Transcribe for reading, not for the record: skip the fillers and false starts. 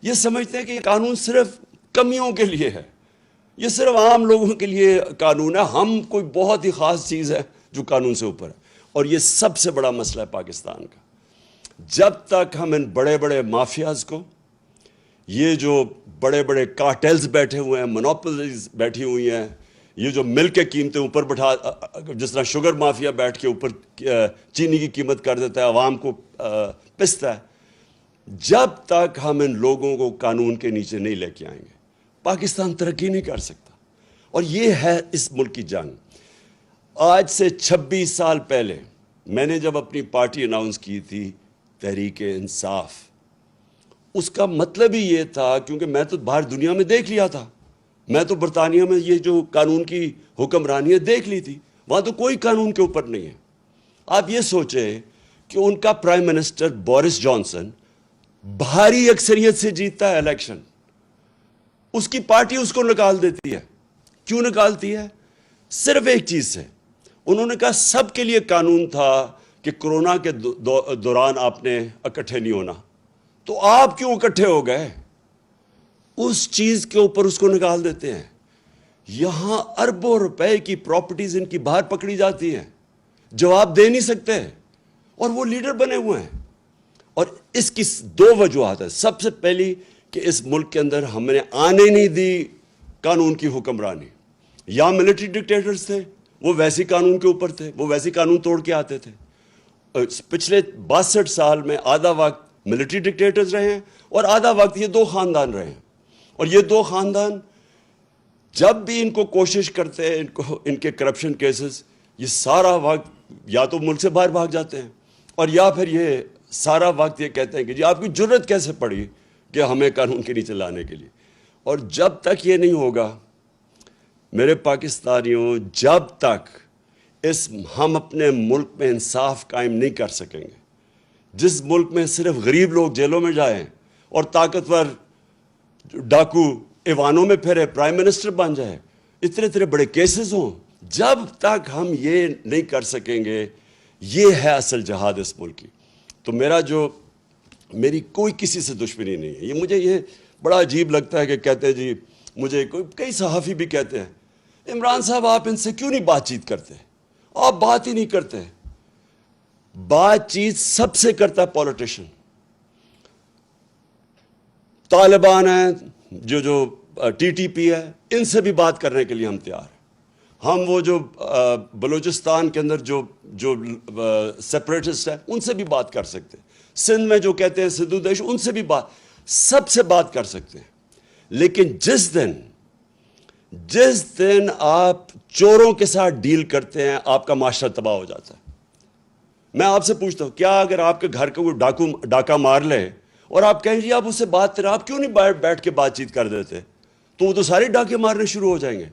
یہ سمجھتے ہیں کہ یہ قانون صرف کمیوں کے لیے ہے، یہ صرف عام لوگوں کے لیے قانون ہے، ہم کوئی بہت ہی خاص چیز ہے جو قانون سے اوپر ہے۔ اور یہ سب سے بڑا مسئلہ ہے پاکستان کا۔ جب تک ہم ان بڑے بڑے مافیاز کو، یہ جو بڑے بڑے کارٹیلز بیٹھے ہوئے ہیں، مونوپولیز بیٹھی ہوئی ہیں، یہ جو مل کے قیمتیں اوپر بٹھا، جس طرح شوگر مافیا بیٹھ کے اوپر چینی کی قیمت کر دیتا ہے، عوام کو پستا ہے، جب تک ہم ان لوگوں کو قانون کے نیچے نہیں لے کے آئیں گے پاکستان ترقی نہیں کر سکتا۔ اور یہ ہے اس ملک کی جنگ۔ آج سے 26 سال پہلے میں نے جب اپنی پارٹی اناؤنس کی تھی تحریک انصاف، اس کا مطلب ہی یہ تھا، کیونکہ میں تو باہر دنیا میں دیکھ لیا تھا، میں تو برطانیہ میں یہ جو قانون کی حکمرانی ہے دیکھ لی تھی، وہاں تو کوئی قانون کے اوپر نہیں ہے۔ آپ یہ سوچیں کہ ان کا پرائم منسٹر بورس جانسن بھاری اکثریت سے جیتتا ہے الیکشن، اس کی پارٹی اس کو نکال دیتی ہے۔ کیوں نکالتی ہے؟ صرف ایک چیز سے، انہوں نے کہا سب کے لیے قانون تھا کہ کرونا کے دوران آپ نے اکٹھے نہیں ہونا، تو آپ کیوں اکٹھے ہو گئے؟ اس چیز کے اوپر اس کو نکال دیتے ہیں۔ یہاں اربوں روپے کی پراپرٹیز ان کی باہر پکڑی جاتی ہیں، جواب دے نہیں سکتے، اور وہ لیڈر بنے ہوئے ہیں۔ اور اس کی دو وجوہات ہیں۔ سب سے پہلی کہ اس ملک کے اندر ہم نے آنے نہیں دی قانون کی حکمرانی۔ یا ملٹری ڈکٹیٹرز تھے، وہ ویسی قانون کے اوپر تھے، وہ ویسی قانون توڑ کے آتے تھے۔ پچھلے 62 سال میں آدھا وقت ملٹری ڈکٹیٹرز رہے ہیں اور آدھا وقت یہ دو خاندان رہے ہیں۔ اور یہ دو خاندان جب بھی ان کو کوشش کرتے ہیں، ان کے کرپشن کیسز، یہ سارا وقت یا تو ملک سے باہر بھاگ جاتے ہیں، اور یا پھر یہ سارا وقت یہ کہتے ہیں کہ جی آپ کی جرت کیسے پڑی کہ ہمیں قانون کے نیچے لانے کے لیے۔ اور جب تک یہ نہیں ہوگا میرے پاکستانیوں، جب تک ہم اپنے ملک میں انصاف قائم نہیں کر سکیں گے، جس ملک میں صرف غریب لوگ جیلوں میں جائیں اور طاقتور ڈاکو ایوانوں میں پھرے، پرائم منسٹر بن جائے، اتنے بڑے کیسز ہوں، جب تک ہم یہ نہیں کر سکیں گے، یہ ہے اصل جہاد اس ملک کی۔ تو میری کوئی کسی سے دشمنی نہیں ہے۔ مجھے یہ بڑا عجیب لگتا ہے کہ کہتے ہیں جی، مجھے کئی صحافی بھی کہتے ہیں عمران صاحب آپ ان سے کیوں نہیں بات چیت کرتے، آپ بات ہی نہیں کرتے۔ بات چیت سب سے کرتا ہے پولیٹیشن۔ طالبان ہیں، جو ٹی ٹی پی ہے، ان سے بھی بات کرنے کے لیے ہم تیار ہیں۔ ہم وہ جو بلوچستان کے اندر جو سیپریٹسٹ ہیں، ان سے بھی بات کر سکتے ہیں۔ سندھ میں جو کہتے ہیں سدھو دیش، ان سے بھی سب سے بات کر سکتے ہیں۔ لیکن جس دن آپ چوروں کے ساتھ ڈیل کرتے ہیں، آپ کا معاشرہ تباہ ہو جاتا ہے۔ میں آپ سے پوچھتا ہوں، کیا اگر آپ کے گھر کا کوئی ڈاکہ مار لے اور آپ کہیں جی آپ اس سے بات کریں، آپ کیوں نہیں بیٹھ کے بات چیت کر دیتے؟ تو وہ تو سارے ڈاکے مارنے شروع ہو جائیں گے۔